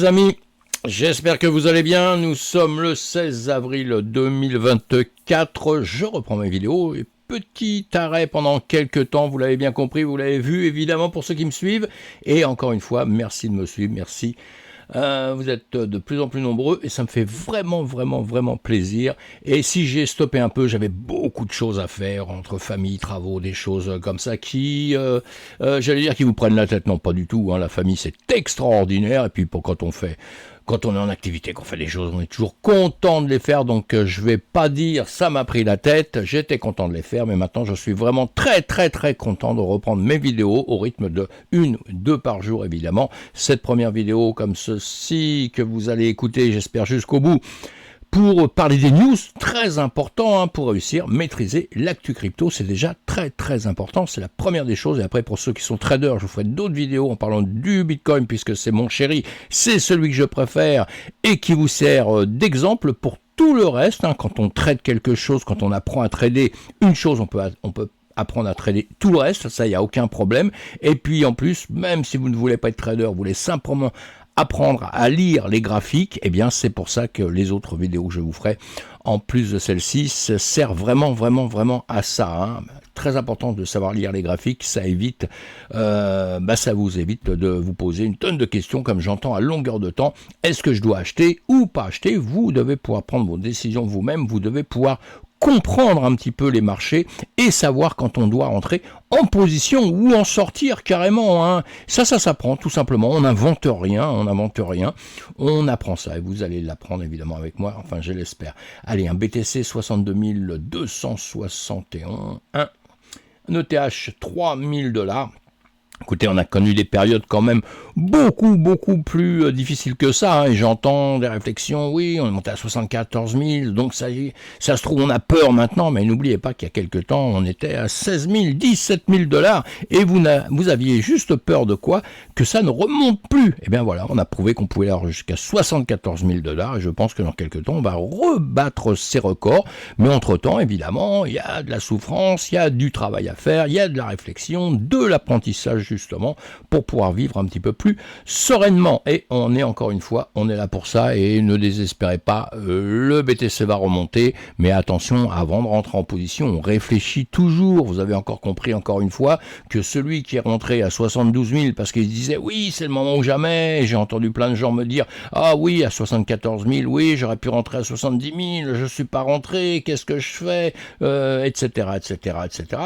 Amis, j'espère que vous allez bien. Nous sommes le 16 avril 2024. Je reprends mes vidéos. Petit arrêt pendant quelques temps, vous l'avez bien compris, vous l'avez vu évidemment pour ceux qui me suivent. Et encore une fois, merci de me suivre, merci. Vous êtes de plus en plus nombreux et ça me fait vraiment plaisir. Et si j'ai stoppé un peu, j'avais beaucoup de choses à faire entre famille, travaux, des choses comme ça qui, j'allais dire, qui vous prennent la tête. Non, pas du tout. Hein. La famille, c'est extraordinaire. Et puis quand on est en activité, qu'on fait des choses, on est toujours content de les faire, donc je vais pas dire ça m'a pris la tête, j'étais content de les faire, mais maintenant je suis vraiment très content de reprendre mes vidéos au rythme de 1-2 par jour évidemment. Cette première vidéo comme ceci que vous allez écouter, j'espère jusqu'au bout, pour parler des news, très important pour réussir, maîtriser l'actu crypto, c'est déjà très important, c'est la première des choses. Et après, pour ceux qui sont traders, je vous ferai d'autres vidéos en parlant du Bitcoin, puisque c'est mon chéri, c'est celui que je préfère et qui vous sert d'exemple pour tout le reste. Quand on trade quelque chose, quand on apprend à trader une chose, on peut apprendre à trader tout le reste, ça, il n'y a aucun problème. Et puis en plus, même si vous ne voulez pas être trader, vous voulez simplement apprendre à lire les graphiques, eh bien c'est pour ça que les autres vidéos que je vous ferai, en plus de celle-ci, servent vraiment à ça. Très important de savoir lire les graphiques, ça évite, ça vous évite de vous poser une tonne de questions comme j'entends à longueur de temps. Est-ce que je dois acheter ou pas acheter? Vous devez pouvoir prendre vos décisions vous-même, vous devez pouvoir comprendre un petit peu les marchés et savoir quand on doit rentrer en position ou en sortir carrément. Ça s'apprend tout simplement, on n'invente rien, on apprend ça et vous allez l'apprendre évidemment avec moi, enfin je l'espère. Allez, un BTC 62 261, un ETH 3000 $. Écoutez, on a connu des périodes quand même beaucoup plus difficiles que ça, et j'entends des réflexions, oui, on est monté à 74 000, donc ça se trouve, on a peur maintenant, mais n'oubliez pas qu'il y a quelques temps, on était à 16 000, 17 000 $, et vous aviez juste peur de quoi? Que ça ne remonte plus. Et bien voilà, on a prouvé qu'on pouvait aller jusqu'à 74 000 $, et je pense que dans quelques temps, on va rebattre ces records, mais entre-temps, évidemment, il y a de la souffrance, il y a du travail à faire, il y a de la réflexion, de l'apprentissage, justement, pour pouvoir vivre un petit peu plus sereinement. Et on est encore une fois, on est là pour ça, et ne désespérez pas, le BTC va remonter, mais attention, avant de rentrer en position, on réfléchit toujours. Vous avez encore compris, encore une fois, que celui qui est rentré à 72 000, parce qu'il disait, oui, c'est le moment ou jamais, j'ai entendu plein de gens me dire, ah oui, à 74 000, oui, j'aurais pu rentrer à 70 000, je suis pas rentré, qu'est-ce que je fais, etc.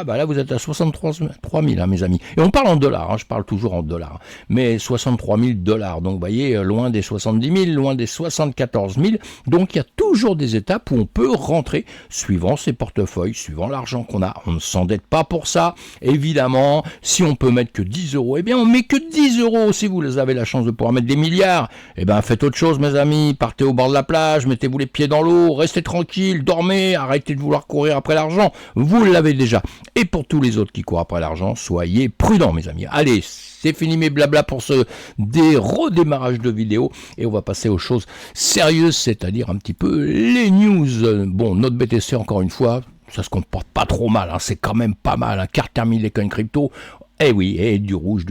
Bah là, vous êtes à 63 000, mes amis. Et on parle en dollars, je parle toujours en dollars, mais 63 000 $, donc vous voyez, loin des 70 000, loin des 74 000, donc il y a toujours des étapes où on peut rentrer, suivant ses portefeuilles, suivant l'argent qu'on a, on ne s'endette pas pour ça, évidemment, si on peut mettre que 10 €, eh bien on met que 10 €, si vous avez la chance de pouvoir mettre des milliards, eh bien faites autre chose mes amis, partez au bord de la plage, mettez-vous les pieds dans l'eau, restez tranquille, dormez, arrêtez de vouloir courir après l'argent, vous l'avez déjà, et pour tous les autres qui courent après l'argent, soyez prudents mes amis. Allez, c'est fini mes blabla pour ce redémarrage de vidéo et on va passer aux choses sérieuses, c'est-à-dire un petit peu les news. Bon, notre BTC encore une fois, ça se comporte pas trop mal, c'est quand même pas mal, carte terminée des coins crypto. Eh oui, et du rouge,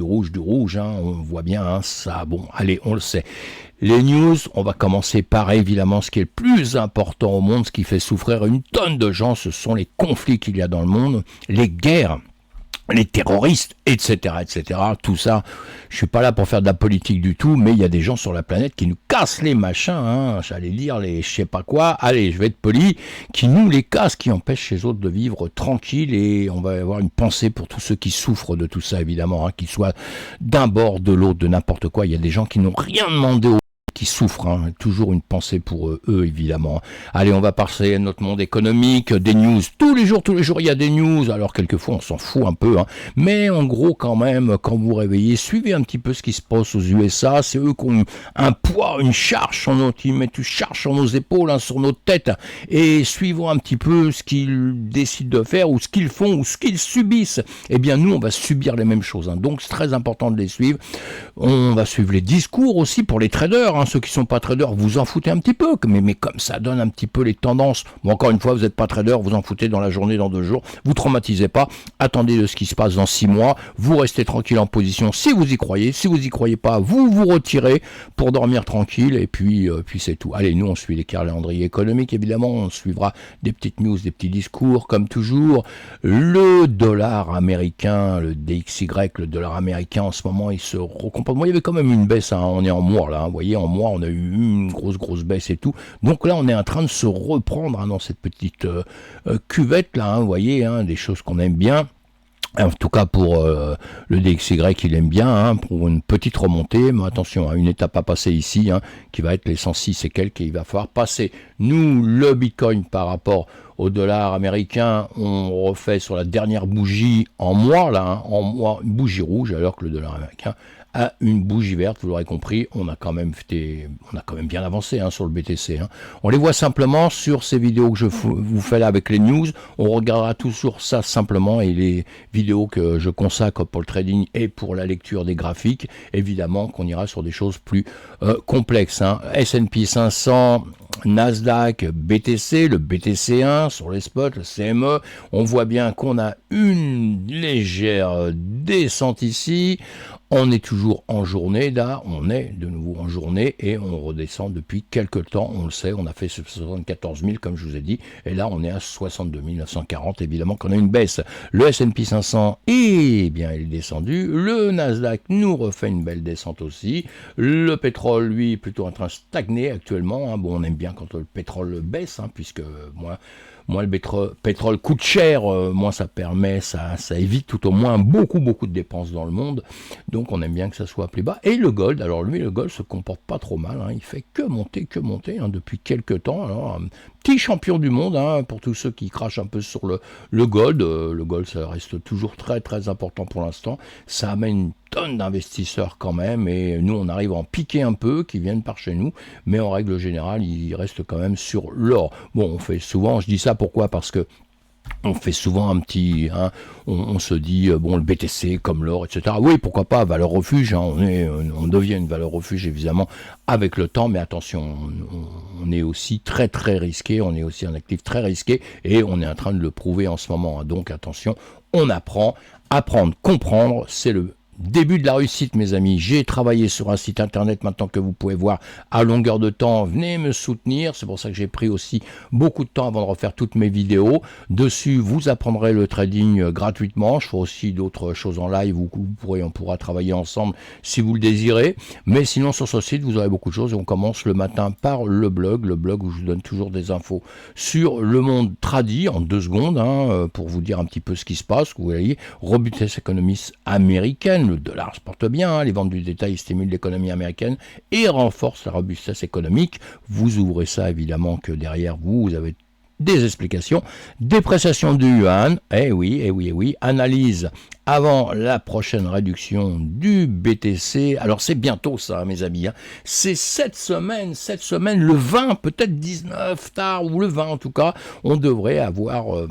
on voit bien ça, bon, allez, on le sait. Les news, on va commencer par évidemment ce qui est le plus important au monde, ce qui fait souffrir une tonne de gens, ce sont les conflits qu'il y a dans le monde, les guerres, les terroristes, etc., tout ça. Je suis pas là pour faire de la politique du tout, mais il y a des gens sur la planète qui nous cassent les machins, j'allais dire les je sais pas quoi, allez, je vais être poli, qui nous les cassent, qui empêchent les autres de vivre tranquille, et on va avoir une pensée pour tous ceux qui souffrent de tout ça, évidemment, qu'ils soient d'un bord, de l'autre, de n'importe quoi. Il y a des gens qui n'ont rien demandé aux qui souffrent, toujours une pensée pour eux évidemment. Allez, on va passer à notre monde économique, des news, tous les jours il y a des news, alors quelquefois on s'en fout un peu, mais en gros quand même, quand vous vous réveillez, suivez un petit peu ce qui se passe aux USA, c'est eux qui ont un poids, une charge sur ils mettent une charge sur nos épaules, sur nos têtes, et suivons un petit peu ce qu'ils décident de faire, ou ce qu'ils font, ou ce qu'ils subissent. Eh bien nous, on va subir les mêmes choses, donc c'est très important de les suivre. On va suivre les discours aussi pour les traders, ceux qui sont pas traders, vous en foutez un petit peu, mais comme ça donne un petit peu les tendances. Bon, encore une fois, vous n'êtes pas trader, vous en foutez dans la journée, dans 2 jours, vous traumatisez pas, attendez de ce qui se passe dans 6 mois, vous restez tranquille en position si vous y croyez, si vous y croyez pas, vous vous retirez pour dormir tranquille, et puis c'est tout. Allez, nous on suit les calendriers économiques, évidemment, on suivra des petites news, des petits discours, comme toujours. Le dollar américain, le DXY, le dollar américain, en ce moment, il se recomporte. Bon, il y avait quand même une baisse, hein, on est en mois là, vous voyez, en mois, on a eu une grosse baisse et tout. Donc là, on est en train de se reprendre dans cette petite cuvette là, vous voyez, des choses qu'on aime bien. En tout cas pour le DXY, il aime bien, pour une petite remontée, mais attention, une étape à passer ici, qui va être les 106 et quelques, et il va falloir passer. Nous, le Bitcoin par rapport au dollar américain, on refait sur la dernière bougie en mois, là, en mois, une bougie rouge, alors que le dollar américain a une bougie verte, vous l'aurez compris, on a quand même bien avancé sur le BTC. On les voit simplement sur ces vidéos que je vous fais là avec les news, on regardera toujours ça simplement, et les vidéos que je consacre pour le trading et pour la lecture des graphiques, évidemment qu'on ira sur des choses plus complexes. S&P 500, Nasdaq, BTC, le BTC1 sur les spots, le CME, on voit bien qu'on a une légère descente ici. On est toujours en journée, là, on est de nouveau en journée et on redescend depuis quelques temps, on le sait, on a fait 74 000 comme je vous ai dit, et là on est à 62 940, évidemment qu'on a une baisse. Le S&P 500, eh bien il est descendu, le Nasdaq nous refait une belle descente aussi, le pétrole lui est plutôt en train de stagner actuellement, bon on aime bien quand le pétrole baisse, puisque moins le pétrole coûte cher, moins ça permet, ça évite tout au moins beaucoup de dépenses dans le monde. Donc on aime bien que ça soit plus bas. Et le gold, alors lui le gold se comporte pas trop mal, il fait que monter depuis quelques temps. Alors un petit champion du monde pour tous ceux qui crachent un peu sur le gold. Le gold ça reste toujours très important pour l'instant. Ça amène une tonne d'investisseurs quand même, et nous on arrive à en piquer un peu qui viennent par chez nous, mais en règle générale il reste quand même sur l'or. Bon, on fait souvent, je dis ça pourquoi, parce que on fait souvent un petit, on se dit, bon, le BTC comme l'or, etc. Oui, pourquoi pas, valeur refuge, on devient une valeur refuge évidemment avec le temps, mais attention, on est aussi très risqué, on est aussi un actif très risqué, et on est en train de le prouver en ce moment, donc attention, on apprendre, comprendre, c'est le début de la réussite, mes amis. J'ai travaillé sur un site internet maintenant que vous pouvez voir à longueur de temps. Venez me soutenir. C'est pour ça que j'ai pris aussi beaucoup de temps avant de refaire toutes mes vidéos. Dessus, vous apprendrez le trading gratuitement. Je ferai aussi d'autres choses en live où on pourra travailler ensemble si vous le désirez. Mais sinon, sur ce site, vous aurez beaucoup de choses. Et on commence le matin par le blog où je vous donne toujours des infos sur le monde tradi en 2 secondes, pour vous dire un petit peu ce qui se passe. Vous voyez, Robustesse Economies américaine. Le dollar se porte bien, les ventes du détail stimulent l'économie américaine et renforcent la robustesse économique. Vous ouvrez ça évidemment que derrière vous avez des explications. Dépréciation du yuan, eh oui, analyse avant la prochaine réduction du BTC. Alors c'est bientôt ça, mes amis, c'est cette semaine, le 20, peut-être 19 tard, ou le 20 en tout cas, on devrait avoir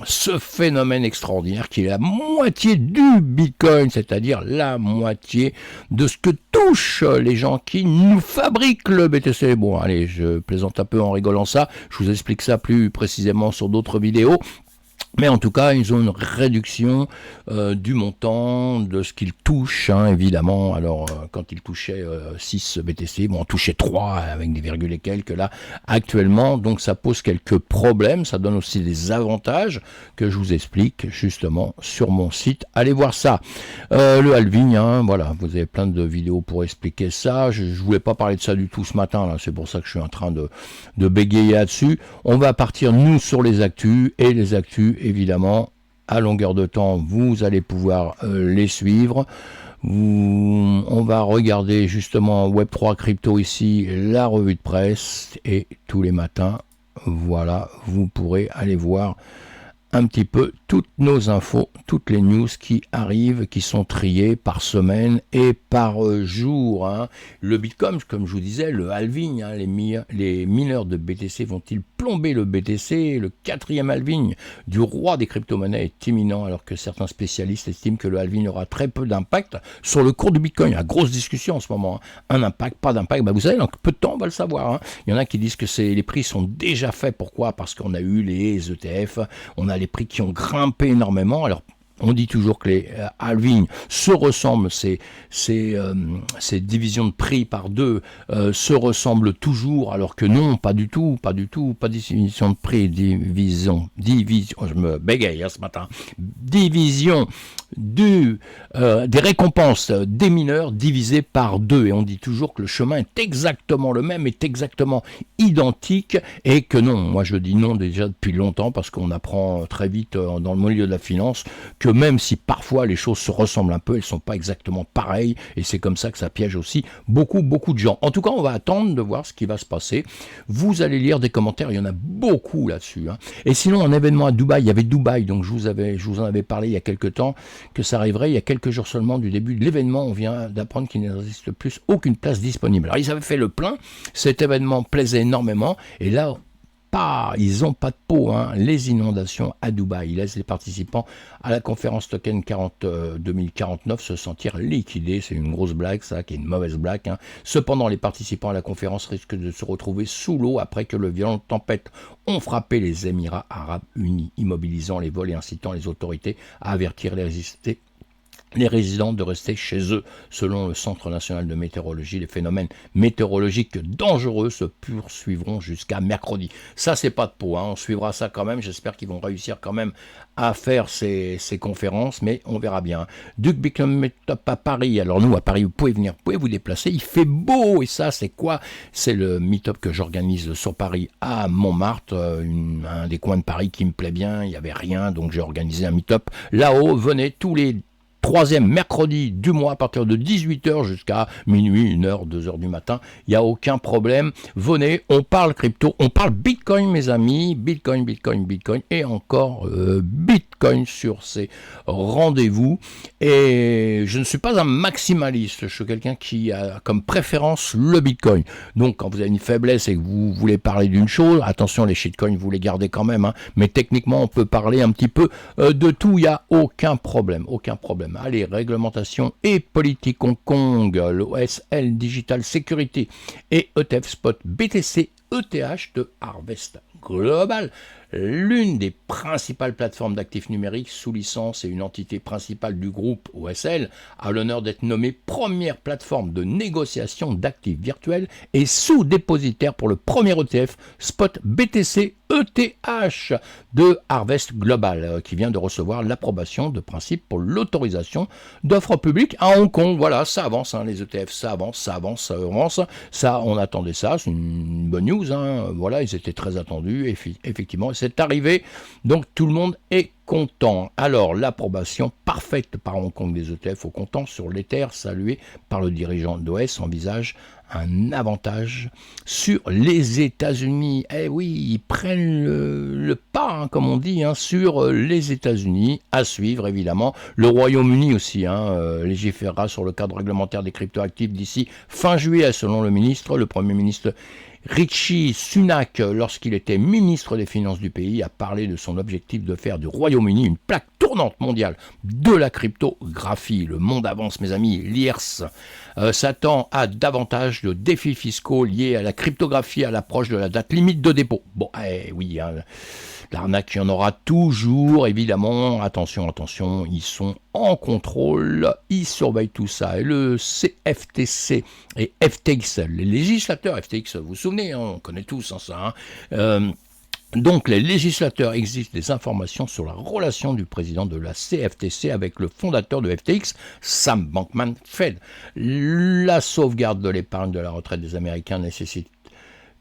ce phénomène extraordinaire qui est la moitié du Bitcoin, c'est-à-dire la moitié de ce que touchent les gens qui nous fabriquent le BTC. Bon, allez, je plaisante un peu en rigolant ça, je vous explique ça plus précisément sur d'autres vidéos. Mais en tout cas, ils ont une réduction du montant de ce qu'ils touchent, évidemment. Alors, quand ils touchaient 6 BTC, bon, on touchait 3 avec des virgules et quelques là, actuellement. Donc, ça pose quelques problèmes. Ça donne aussi des avantages que je vous explique justement sur mon site. Allez voir ça. Le halving, voilà, vous avez plein de vidéos pour expliquer ça. Je voulais pas parler de ça du tout ce matin, là. C'est pour ça que je suis en train de bégayer là-dessus. On va partir, nous, sur les actus, et les actus, évidemment, à longueur de temps, vous allez pouvoir les suivre. On va regarder justement Web3 Crypto ici, la revue de presse, et tous les matins, voilà, vous pourrez aller voir un petit peu toutes nos infos, toutes les news qui arrivent, qui sont triées par semaine et par jour. Le Bitcoin, comme je vous disais, le halving, les mineurs de BTC vont-ils plonger plomber le BTC. Le 4e halving du roi des crypto-monnaies est imminent, alors que certains spécialistes estiment que le halving aura très peu d'impact sur le cours du Bitcoin. Il y a grosse discussion en ce moment. Un impact, pas d'impact. Vous savez, dans peu de temps, on va le savoir. Il y en a qui disent que les prix sont déjà faits. Pourquoi? Parce qu'on a eu les ETF, on a les prix qui ont grimpé énormément. Alors, on dit toujours que les halvings se ressemblent, ces divisions de prix par deux se ressemblent toujours, alors que non, pas du tout, pas division de prix, division, je me bégaye ce matin, division des récompenses des mineurs divisées par deux, et on dit toujours que le chemin est exactement le même, est exactement identique, et que non, moi je dis non déjà depuis longtemps, parce qu'on apprend très vite dans le milieu de la finance, que même si parfois les choses se ressemblent un peu, elles ne sont pas exactement pareilles, et c'est comme ça que ça piège aussi beaucoup de gens. En tout cas, on va attendre de voir ce qui va se passer. Vous allez lire des commentaires, il y en a beaucoup là-dessus. Et sinon, un événement à Dubaï, il y avait Dubaï, donc je vous en avais parlé il y a quelques temps, que ça arriverait il y a quelques jours seulement du début de l'événement. On vient d'apprendre qu'il n'existe plus aucune place disponible. Alors ils avaient fait le plein, cet événement plaisait énormément, et là, ils n'ont pas de peau, les inondations à Dubaï. Ils laissent les participants à la conférence Token 2049 se sentir liquidés. C'est une grosse blague, ça, qui est une mauvaise blague. Cependant, les participants à la conférence risquent de se retrouver sous l'eau après que le violent tempête ont frappé les Émirats Arabes Unis, immobilisant les vols et incitant les autorités à avertir les résidents de rester chez eux. Selon le Centre national de météorologie, les phénomènes météorologiques dangereux se poursuivront jusqu'à mercredi. Ça, c'est pas de peau, on suivra ça quand même. J'espère qu'ils vont réussir quand même à faire ces conférences, mais on verra bien. Duc Bitcoin Meetup à Paris. Alors nous, à Paris, vous pouvez venir, vous pouvez vous déplacer. Il fait beau, et ça, c'est quoi? C'est le meet-up que j'organise sur Paris à Montmartre, un des coins de Paris qui me plaît bien. Il n'y avait rien, donc j'ai organisé un meet-up. Là-haut, venez tous les 3e mercredi du mois à partir de 18h jusqu'à minuit, 1h, 2h du matin. Il n'y a aucun problème. Venez, on parle crypto, on parle Bitcoin, mes amis. Bitcoin et encore Bitcoin sur ces rendez-vous. Et je ne suis pas un maximaliste. Je suis quelqu'un qui a comme préférence le Bitcoin. Donc, quand vous avez une faiblesse et que vous voulez parler d'une chose, attention, les shitcoins, vous les gardez quand même. Mais techniquement, on peut parler un petit peu de tout. Il n'y a aucun problème. Allez, réglementation et politique Hong Kong, l'OSL Digital Security et ETF Spot BTC ETH de Harvest Global, l'une des principales plateformes d'actifs numériques sous licence et une entité principale du groupe OSL, a l'honneur d'être nommée première plateforme de négociation d'actifs virtuels et sous-dépositaire pour le premier ETF Spot BTC ETH de Harvest Global, qui vient de recevoir l'approbation de principe pour l'autorisation d'offres publiques à Hong Kong. Voilà, ça avance, les ETF, ça avance. Ça, on attendait ça, c'est une bonne news. Voilà, ils étaient très attendus, effectivement, c'est arrivé. Donc tout le monde est content. Alors, l'approbation parfaite par Hong Kong des ETF au comptant sur l'Ether, salué par le dirigeant d'OS, envisage un avantage sur les États-Unis. Eh oui, ils prennent le pas, comme on dit, sur les États-Unis. À suivre, évidemment. Le Royaume-Uni aussi légiférera sur le cadre réglementaire des cryptoactifs d'ici fin juillet, selon le Premier ministre Rishi Sunak, lorsqu'il était ministre des Finances du pays, a parlé de son objectif de faire du Royaume-Uni une plaque tournante mondiale de la cryptographie. Le monde avance, mes amis. L'IRS s'attend à davantage de défis fiscaux liés à la cryptographie à l'approche de la date limite de dépôt. Bon, oui, l'arnaque, il y en aura toujours, évidemment. Attention, ils sont en contrôle, ils surveillent tout ça. Et le CFTC et FTX, les législateurs, FTX, vous vous souvenez, on connaît tous ça. Donc les législateurs exigent des informations sur la relation du président de la CFTC avec le fondateur de FTX, Sam Bankman-Fried. La sauvegarde de l'épargne de la retraite des Américains nécessite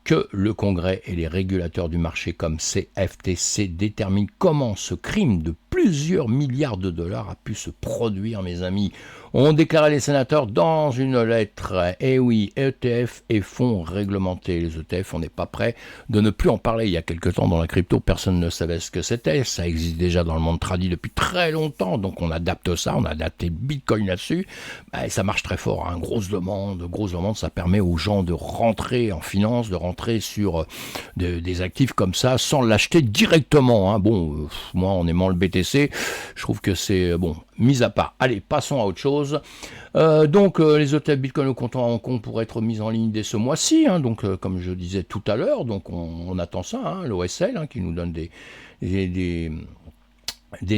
que le Congrès et les régulateurs du marché comme CFTC déterminent comment ce crime de plusieurs milliards de dollars a pu se produire, mes amis. ont déclaré les sénateurs dans une lettre. Eh oui, ETF et fonds réglementés. Les ETF, on n'est pas prêt de ne plus en parler. Il y a quelque temps dans la crypto, personne ne savait ce que c'était. Ça existe déjà dans le monde tradit depuis très longtemps, donc on adapte ça, on a adapté Bitcoin là-dessus. Et ça marche très fort, hein. Grosse demande, ça permet aux gens de rentrer en finance, de rentrer sur des actifs comme ça sans l'acheter directement, hein. Bon, moi en aimant le BTC, je trouve que c'est bon, mis à part. Allez, passons à autre chose. Donc les ETF Bitcoin au comptant à Hong Kong pourraient être mis en ligne dès ce mois-ci, hein. Donc comme je disais tout à l'heure, donc on attend ça, hein, l'OSL, hein, qui nous donne des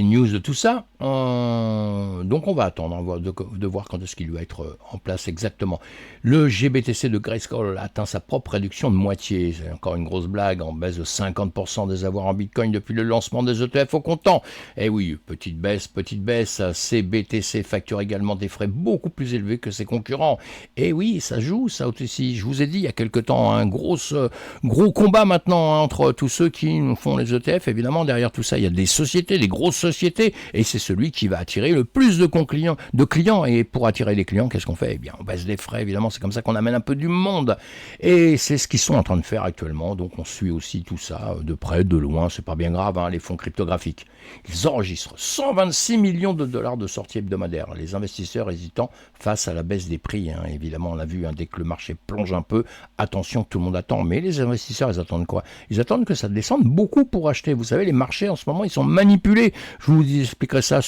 news de tout ça. Donc on va attendre de voir quand est-ce qu'il va être en place exactement. Le GBTC de Grayscale atteint sa propre réduction de moitié. C'est encore une grosse blague, en baisse de 50% des avoirs en Bitcoin depuis le lancement des ETF au comptant. Eh oui, petite baisse. CBTC facture également des frais beaucoup plus élevés que ses concurrents. Eh oui, ça joue, ça aussi. Je vous ai dit il y a quelque temps, un gros combat maintenant, hein, entre tous ceux qui font les ETF. Évidemment, derrière tout ça, il y a des sociétés, des grosses sociétés, et c'est celui qui va attirer le plus de clients. Et pour attirer les clients, qu'est-ce qu'on fait? Eh bien, on baisse les frais, évidemment, c'est comme ça qu'on amène un peu du monde. Et c'est ce qu'ils sont en train de faire actuellement, donc on suit aussi tout ça, de près, de loin, c'est pas bien grave, hein, les fonds cryptographiques. Ils enregistrent 126 millions de dollars de sorties hebdomadaires, les investisseurs hésitant face à la baisse des prix, hein. Évidemment, on l'a vu, hein, dès que le marché plonge un peu, attention, tout le monde attend, mais les investisseurs, ils attendent quoi? Ils attendent que ça descende beaucoup pour acheter. Vous savez, les marchés, en ce moment, ils sont manipulés. Je vous expliquerai ça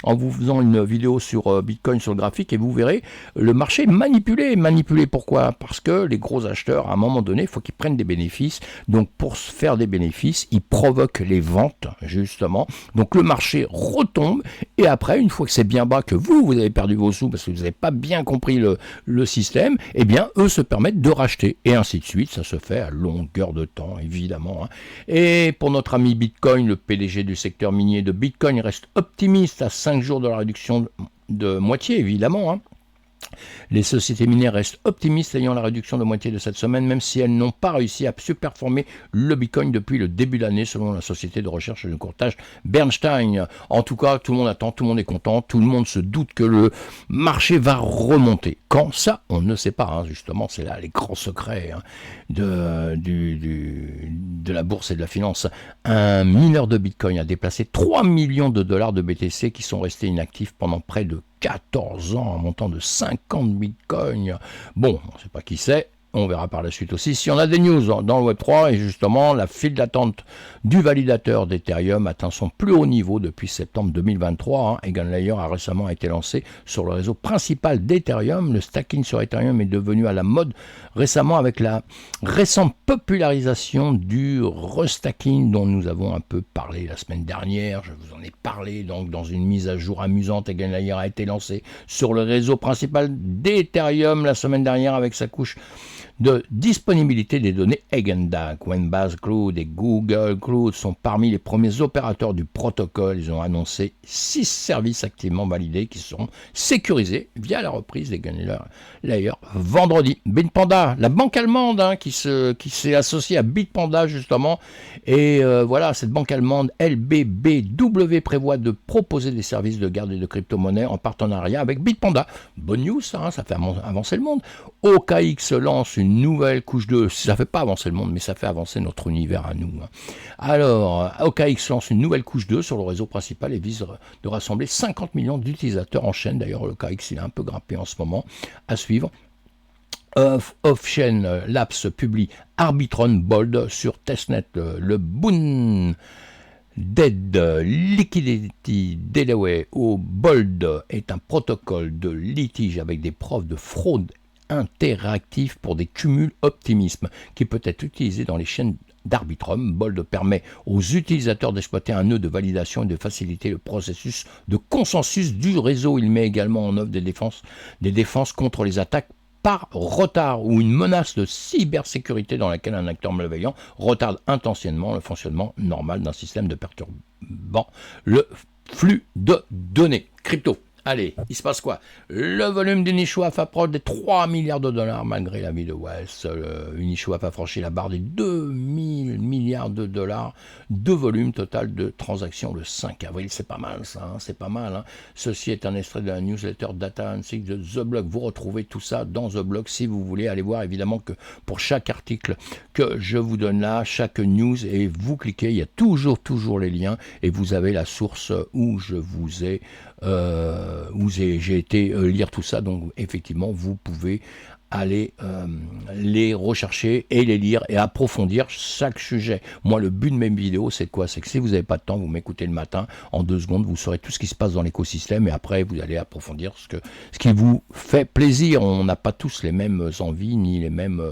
en vous faisant une vidéo sur Bitcoin sur le graphique, et vous verrez, le marché est manipulé. Manipulé pourquoi? Parce que les gros acheteurs, à un moment donné, il faut qu'ils prennent des bénéfices. Donc pour faire des bénéfices, ils provoquent les ventes, justement. Donc le marché retombe, et après, une fois que c'est bien bas, que vous avez perdu vos sous parce que vous n'avez pas bien compris le système, eh bien, eux se permettent de racheter, et ainsi de suite. Ça se fait à longueur de temps, évidemment, hein. Et pour notre ami Bitcoin, le PDG du secteur minier de Bitcoin reste optimiste à 5 jours de la réduction de moitié, évidemment, hein. Les sociétés minières restent optimistes ayant la réduction de moitié de cette semaine, même si elles n'ont pas réussi à surperformer le Bitcoin depuis le début de l'année, selon la société de recherche et de courtage Bernstein. En tout cas, tout le monde attend, tout le monde est content, tout le monde se doute que le marché va remonter. Quand ça, on ne sait pas, hein. Justement, c'est là les grands secrets, hein, de la bourse et de la finance. Un mineur de Bitcoin a déplacé 3 millions de dollars de BTC qui sont restés inactifs pendant près de 14 ans, un montant de 50 bitcoins. Bon, on ne sait pas qui c'est, on verra par la suite aussi. Si on a des news dans le Web3, et justement, la file d'attente du validateur d'Ethereum atteint son plus haut niveau depuis septembre 2023. Hein. EigenLayer a récemment été lancé sur le réseau principal d'Ethereum. Le stacking sur Ethereum est devenu à la mode récemment avec la récente popularisation du restacking dont nous avons un peu parlé la semaine dernière. Je vous en ai parlé donc dans une mise à jour amusante. EigenLayer a été lancé sur le réseau principal d'Ethereum la semaine dernière avec sa couche de disponibilité des données EigenDAC. Coinbase Cloud et Google Cloud sont parmi les premiers opérateurs du protocole. Ils ont annoncé 6 services activement validés qui seront sécurisés via la reprise d'EigenLayer vendredi. Bitpanda, la banque allemande, hein, qui s'est associée à Bitpanda justement. Et voilà, cette banque allemande LBBW prévoit de proposer des services de garde et de crypto-monnaie en partenariat avec Bitpanda. Bonne news, ça, hein, ça fait avancer le monde. OKX lance une nouvelle couche de... Ça ne fait pas avancer le monde, mais ça fait avancer notre univers à nous. Alors, OKX lance une nouvelle couche 2 sur le réseau principal et vise de rassembler 50 millions d'utilisateurs en chaîne. D'ailleurs, OKX, il a un peu grimpé en ce moment. À suivre. Off-chain Labs publie Arbitron Bold sur testnet. Le Boon Dead Liquidity Delaware au Bold est un protocole de litige avec des preuves de fraude interactif pour des cumuls optimisme qui peut être utilisé dans les chaînes d'Arbitrum. Bold permet aux utilisateurs d'exploiter un nœud de validation et de faciliter le processus de consensus du réseau. Il met également en œuvre des défenses contre les attaques par retard ou une menace de cybersécurité dans laquelle un acteur malveillant retarde intentionnellement le fonctionnement normal d'un système de perturbant le flux de données. Crypto. Allez, il se passe quoi? Le volume d'Uniswap approche des 3 milliards de dollars malgré l'avis de Wells. Uniswap a franchi la barre des 2000 milliards de dollars de volume total de transactions le 5 avril. C'est pas mal ça, hein, c'est pas mal. Hein. Ceci est un extrait de la newsletter Data Analytics de The Block. Vous retrouvez tout ça dans The Block si vous voulez aller voir. Évidemment que pour chaque article que je vous donne là, chaque news, et vous cliquez, il y a toujours les liens et vous avez la source où je vous ai où j'ai été lire tout ça, donc effectivement vous pouvez aller les rechercher et les lire et approfondir chaque sujet. Moi, le but de mes vidéos, c'est quoi? C'est que si vous n'avez pas de temps, vous m'écoutez le matin, en 2 secondes, vous saurez tout ce qui se passe dans l'écosystème et après, vous allez approfondir ce qui vous fait plaisir. On n'a pas tous les mêmes envies, ni les mêmes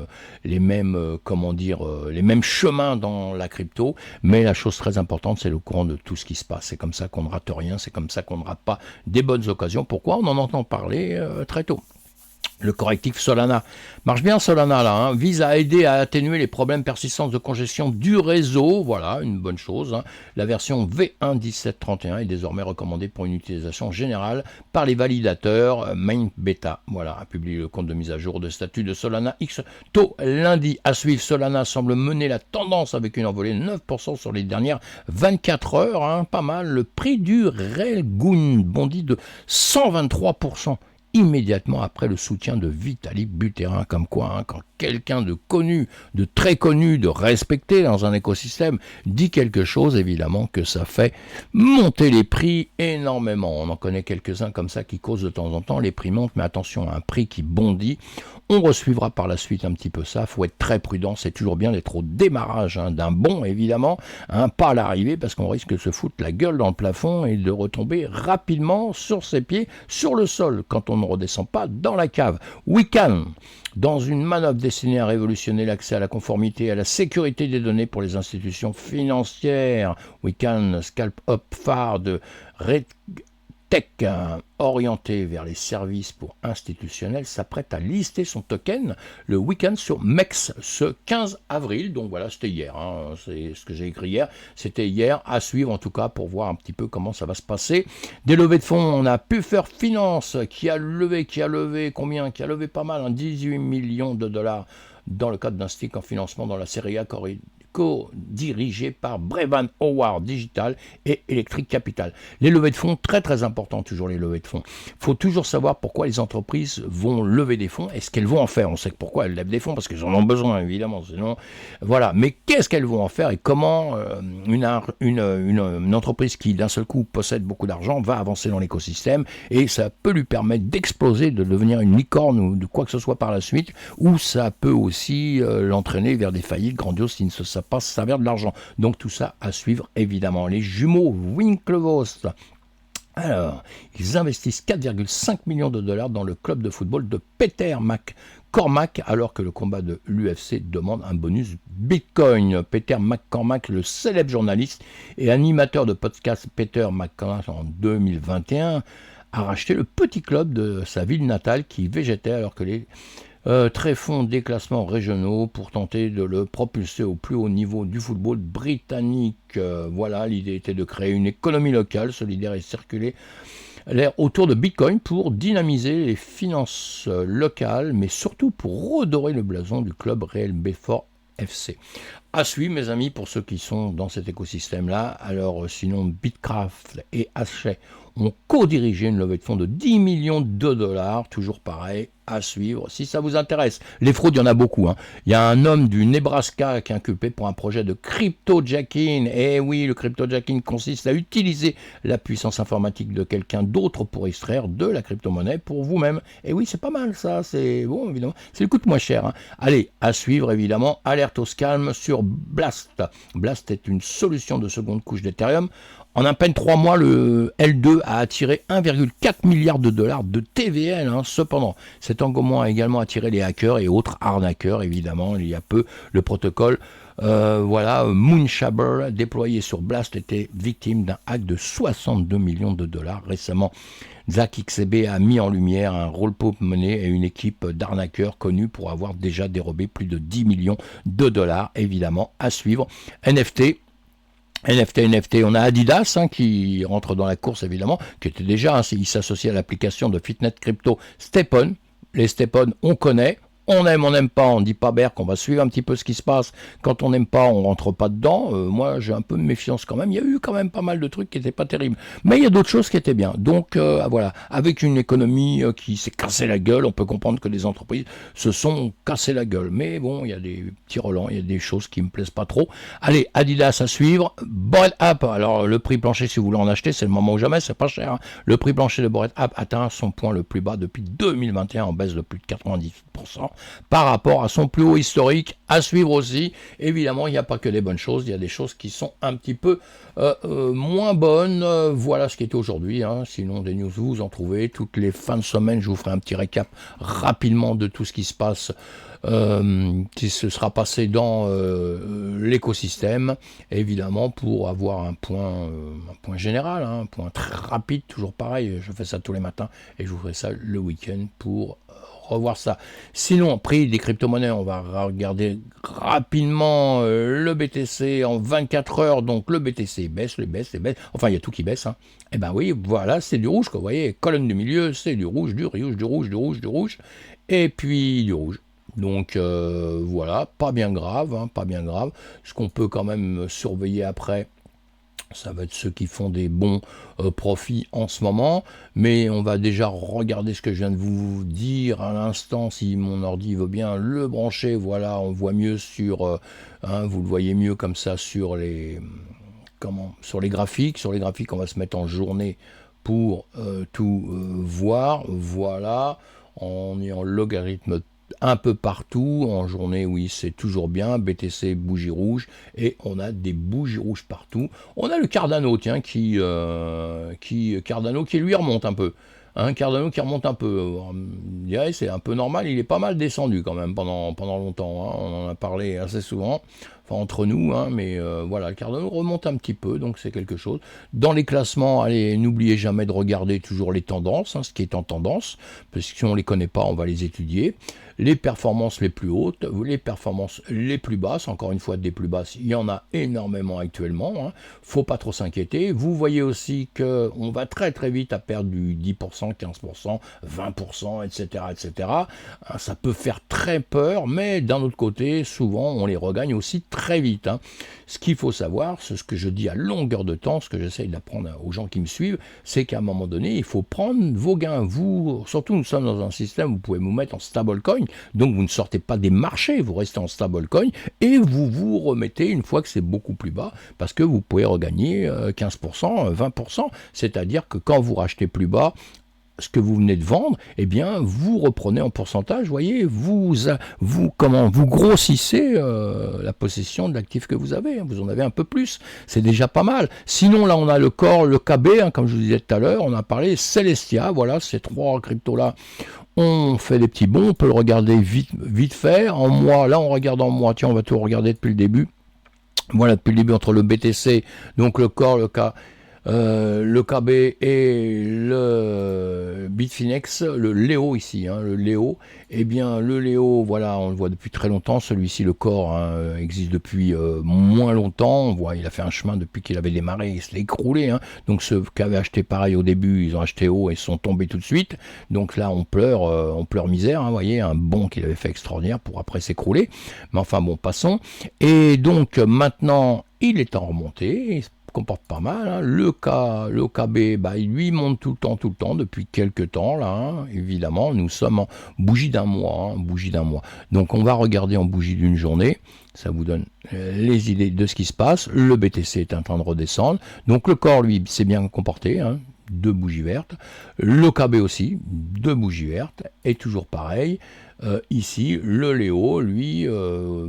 les mêmes chemins dans la crypto, mais la chose très importante, c'est le courant de tout ce qui se passe. C'est comme ça qu'on ne rate rien, c'est comme ça qu'on ne rate pas des bonnes occasions. Pourquoi? On en entend parler très tôt. Le correctif Solana marche bien. Solana là, hein, vise à aider à atténuer les problèmes persistants de congestion du réseau. Voilà, une bonne chose. Hein. La version V1.1731 est désormais recommandée pour une utilisation générale par les validateurs main beta. Voilà, a publié le compte de mise à jour de statut de Solana X tôt lundi. À suivre, Solana semble mener la tendance avec une envolée de 9% sur les dernières 24 heures. Hein, pas mal. Le prix du Railgun bondit de 123%. Immédiatement après le soutien de Vitalik Buterin, comme quoi, hein, quand quelqu'un de connu, de très connu, de respecté dans un écosystème dit quelque chose, évidemment que ça fait monter les prix énormément. On en connaît quelques-uns comme ça qui causent de temps en temps, les prix montent, mais attention, un prix qui bondit, on resuivra par la suite un petit peu ça, il faut être très prudent, c'est toujours bien d'être au démarrage hein, d'un bond, évidemment, hein, pas à l'arrivée, parce qu'on risque de se foutre la gueule dans le plafond et de retomber rapidement sur ses pieds, sur le sol, quand on ne redescend pas dans la cave. Wiccan, dans une manœuvre destinée à révolutionner l'accès à la conformité et à la sécurité des données pour les institutions financières, Wiccan, scalp up phare de RedTech, orienté vers les services pour institutionnels, s'apprête à lister son token le week-end sur MEX ce 15 avril. Donc voilà, c'était hier, hein, c'est ce que j'ai écrit hier. C'était hier, à suivre en tout cas pour voir un petit peu comment ça va se passer. Des levées de fonds, on a Puffer Finance qui a levé combien? Qui a levé pas mal, hein, 18 millions de dollars dans le cadre d'un stick en financement dans la série A co-dirigé par Brevan Howard Digital et Electric Capital. Les levées de fonds, très très important toujours les levées de fonds. Il faut toujours savoir pourquoi les entreprises vont lever des fonds et ce qu'elles vont en faire. On sait pourquoi elles lèvent des fonds parce qu'elles en ont besoin évidemment. Sinon, voilà. Mais qu'est-ce qu'elles vont en faire et comment une entreprise qui d'un seul coup possède beaucoup d'argent va avancer dans l'écosystème et ça peut lui permettre d'exploser, de devenir une licorne ou de quoi que ce soit par la suite, ou ça peut aussi l'entraîner vers des faillites grandioses s'il ne se sait pas se servir de l'argent. Donc tout ça à suivre évidemment. Les jumeaux Winklevoss, alors, ils investissent 4,5 millions de dollars dans le club de football de Peter McCormack, alors que le combat de l'UFC demande un bonus Bitcoin. Peter McCormack, le célèbre journaliste et animateur de podcast Peter McCormack en 2021, a racheté le petit club de sa ville natale qui végétait alors que les tréfonds des classements régionaux pour tenter de le propulser au plus haut niveau du football britannique. Voilà, l'idée était de créer une économie locale, solidaire et circulaire autour de Bitcoin pour dynamiser les finances locales, mais surtout pour redorer le blason du club Real Belfort FC. À suivre, mes amis, pour ceux qui sont dans cet écosystème-là. Alors, sinon, Bitcraft et Hachette ont co-dirigé une levée de fonds de 10 millions de dollars, toujours pareil, à suivre, si ça vous intéresse. Les fraudes, il y en a beaucoup. Hein. Il y a un homme du Nebraska qui est inculpé pour un projet de cryptojacking. Et oui, le cryptojacking consiste à utiliser la puissance informatique de quelqu'un d'autre pour extraire de la crypto-monnaie pour vous-même. Et oui, c'est pas mal ça, c'est bon, évidemment. Ça coûte moins cher. Hein. Allez, à suivre, évidemment, alerte au scam sur Blast. Blast est une solution de seconde couche d'Ethereum. En à peine 3 mois, le L2 a attiré 1,4 milliard de dollars de TVL. Hein. Cependant, cet engouement a également attiré les hackers et autres arnaqueurs, évidemment. Il y a peu, le protocole Moonshaber, déployé sur Blast, était victime d'un hack de 62 millions de dollars. Récemment, ZachXCB a mis en lumière un roll-pop money et une équipe d'arnaqueurs connue pour avoir déjà dérobé plus de 10 millions de dollars, évidemment, à suivre. NFT. NFT, on a Adidas qui rentre dans la course évidemment, qui était déjà, il s'associe à l'application de Fitnet Crypto Stepon. Les Stepon, on connaît. On aime, on n'aime pas, on dit pas Berk, on va suivre un petit peu ce qui se passe. Quand on n'aime pas, on rentre pas dedans. Moi, j'ai un peu de méfiance quand même. Il y a eu quand même pas mal de trucs qui n'étaient pas terribles. Mais il y a d'autres choses qui étaient bien. Donc voilà, avec une économie qui s'est cassée la gueule, on peut comprendre que les entreprises se sont cassées la gueule. Mais bon, il y a des petits relents, il y a des choses qui me plaisent pas trop. Allez, Adidas à suivre. Bored Ape, alors le prix plancher, si vous voulez en acheter, c'est le moment ou jamais, c'est pas cher. Hein. Le prix plancher de Bored Ape atteint son point le plus bas depuis 2021, en baisse de plus de 90%. Par rapport à son plus haut historique, à suivre aussi. Évidemment, il n'y a pas que des bonnes choses, il y a des choses qui sont un petit peu moins bonnes. Voilà ce qui est aujourd'hui. Hein. Sinon, des news, vous en trouvez. Toutes les fins de semaine, je vous ferai un petit récap rapidement de tout ce qui se passe, qui se sera passé dans l'écosystème, évidemment, pour avoir un point général, hein, un point très rapide, toujours pareil. Je fais ça tous les matins et je vous ferai ça le week-end pour revoir ça. Sinon, prix des crypto-monnaies, on va regarder rapidement le BTC en 24 heures. Donc le BTC baisse. Enfin, il y a tout qui baisse. Hein. Et ben oui, voilà, c'est du rouge. Vous voyez, colonne du milieu, c'est du rouge. Et puis du rouge. Donc voilà, pas bien grave, hein, pas bien grave. Ce qu'on peut quand même surveiller après, ça va être ceux qui font des bons profits en ce moment, mais on va déjà regarder ce que je viens de vous dire à l'instant, si mon ordi veut bien le brancher. Voilà, on voit mieux sur, vous le voyez mieux comme ça sur les, sur les graphiques. Sur les graphiques, on va se mettre en journée pour tout voir. Voilà, on est en logarithme un peu partout, en journée, oui, c'est toujours bien, BTC, bougie rouge, et on a des bougies rouges partout. On a le Cardano, tiens, Cardano qui lui remonte un peu. Un Cardano qui remonte un peu. Je dirais, c'est un peu normal, il est pas mal descendu quand même pendant longtemps. Hein. On en a parlé assez souvent, enfin entre nous, hein, mais voilà, le Cardano remonte un petit peu, donc c'est quelque chose. Dans les classements, allez, n'oubliez jamais de regarder toujours les tendances, hein, ce qui est en tendance, parce que si on ne les connaît pas, on va les étudier. Les performances les plus hautes, les performances les plus basses, encore une fois des plus basses, il y en a énormément actuellement, hein. Faut pas trop s'inquiéter. Vous voyez aussi qu'on va très très vite à perdre du 10%, 15%, 20%, etc., etc. Ça peut faire très peur, mais d'un autre côté, souvent on les regagne aussi très vite. Hein. Ce qu'il faut savoir, c'est ce que je dis à longueur de temps, ce que j'essaye d'apprendre aux gens qui me suivent, c'est qu'à un moment donné, il faut prendre vos gains. Vous, surtout nous sommes dans un système où vous pouvez vous mettre en stablecoin, donc vous ne sortez pas des marchés, vous restez en stablecoin et vous vous remettez une fois que c'est beaucoup plus bas, parce que vous pouvez regagner 15%, 20%, c'est-à-dire que quand vous rachetez plus bas, ce que vous venez de vendre, eh bien, vous reprenez en pourcentage, voyez, vous grossissez la possession de l'actif que vous avez, hein, vous en avez un peu plus, c'est déjà pas mal. Sinon, là, on a le corps, le KB, hein, comme je vous disais tout à l'heure, on a parlé Celestia, voilà, ces trois cryptos-là, on fait des petits bons, on peut le regarder vite fait, en mois, là, on regarde en mois, tiens, on va tout regarder depuis le début, voilà, depuis le début, entre le BTC, donc le corps, le KB et le Bitfinex, le Léo ici, hein, le Léo, eh bien le Léo, voilà, on le voit depuis très longtemps, celui-ci, le corps, hein, existe depuis moins longtemps, on voit, il a fait un chemin depuis qu'il avait démarré, il s'est écroulé, hein. Donc ceux qui avaient acheté pareil au début, ils ont acheté haut et sont tombés tout de suite, donc là on pleure misère, hein, vous voyez, un bond qu'il avait fait extraordinaire pour après s'écrouler, mais enfin bon, passons, et donc maintenant, il est en remontée, comporte pas mal, hein. Le KB, bah, lui monte tout le temps, depuis quelques temps, là, hein. Évidemment, nous sommes en bougie d'un mois, hein, donc on va regarder en bougie d'une journée, ça vous donne les idées de ce qui se passe. Le BTC est en train de redescendre, donc le corps, lui, s'est bien comporté, hein, 2 bougies vertes, le KB aussi, 2 bougies vertes, et toujours pareil, ici, le Léo, lui,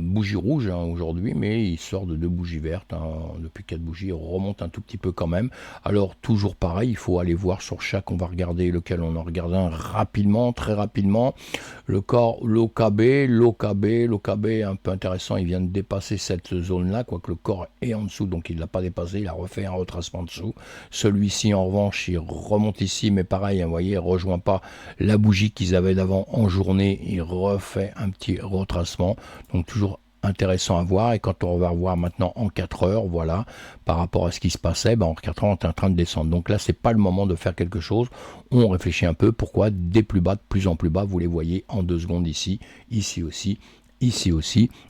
bougie rouge, hein, aujourd'hui, mais il sort de 2 bougies vertes, hein, depuis 4 bougies, il remonte un tout petit peu quand même. Alors, toujours pareil, il faut aller voir sur chaque, on va regarder lequel on en regarde un rapidement, très rapidement. Le corps, l'OKB, un peu intéressant, il vient de dépasser cette zone-là, quoique le corps est en dessous, donc il ne l'a pas dépassé, il a refait un retracement en dessous. Celui-ci, en revanche, il remonte ici, mais pareil, hein, vous voyez, il ne rejoint pas la bougie qu'ils avaient d'avant en journée, il refait un petit retracement, donc toujours intéressant à voir. Et quand on va revoir maintenant en 4 heures, voilà, par rapport à ce qui se passait, en 4 heures, on est en train de descendre. Donc là, c'est pas le moment de faire quelque chose. On réfléchit un peu. Pourquoi des plus bas, de plus en plus bas, vous les voyez en 2 secondes ici, ici aussi,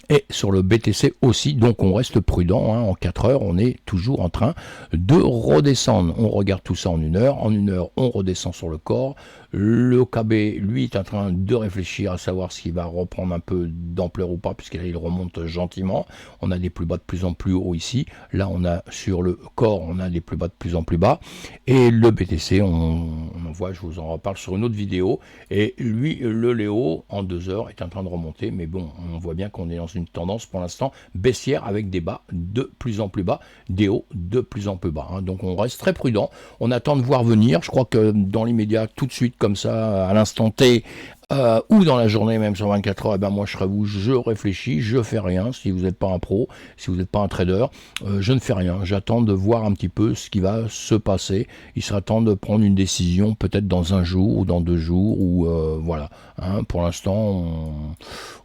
et sur le BTC aussi. Donc on reste prudent, en 4 heures, on est toujours en train de redescendre. On regarde tout ça en 1 heure. En 1 heure, on redescend sur le corps. Le KB, lui, est en train de réfléchir à savoir s'il va reprendre un peu d'ampleur ou pas, puisqu'il remonte gentiment. On a des plus bas de plus en plus haut ici. Là, on a sur le corps, on a des plus bas de plus en plus bas. Et le BTC, on en voit, je vous en reparle sur une autre vidéo. Et lui, le Léo, en 2 heures, est en train de remonter. Mais bon, on voit bien qu'on est dans une tendance pour l'instant baissière avec des bas de plus en plus bas, des hauts de plus en plus bas. Donc on reste très prudent. On attend de voir venir. Je crois que dans l'immédiat, tout de suite, comme ça, à l'instant T, ou dans la journée, même sur 24 heures, moi je serai vous, je réfléchis, je fais rien. Si vous n'êtes pas un pro, si vous n'êtes pas un trader, je ne fais rien. J'attends de voir un petit peu ce qui va se passer. Il sera temps de prendre une décision, peut-être dans 1 jour ou dans 2 jours, ou voilà. Pour l'instant,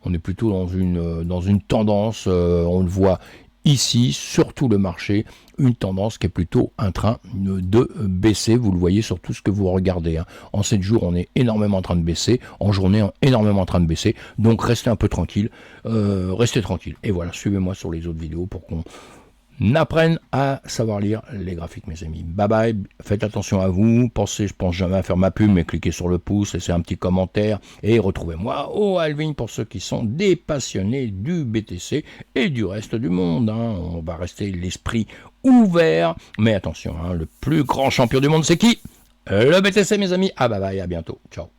on est plutôt dans une tendance, on le voit ici, surtout le marché, une tendance qui est plutôt en train de baisser. Vous le voyez sur tout ce que vous regardez. En 7 jours, on est énormément en train de baisser. En journée, énormément en train de baisser. Donc, restez un peu tranquille. Restez tranquille. Et voilà, suivez-moi sur les autres vidéos pour qu'on apprenne à savoir lire les graphiques, mes amis. Bye bye, faites attention à vous. Pensez, je pense jamais à faire ma pub, mais cliquez sur le pouce, laissez un petit commentaire et retrouvez-moi au Alvin pour ceux qui sont des passionnés du BTC et du reste du monde. On va rester l'esprit ouvert, mais attention, le plus grand champion du monde, c'est qui? Le BTC, mes amis. Ah bye bye, à bientôt. Ciao.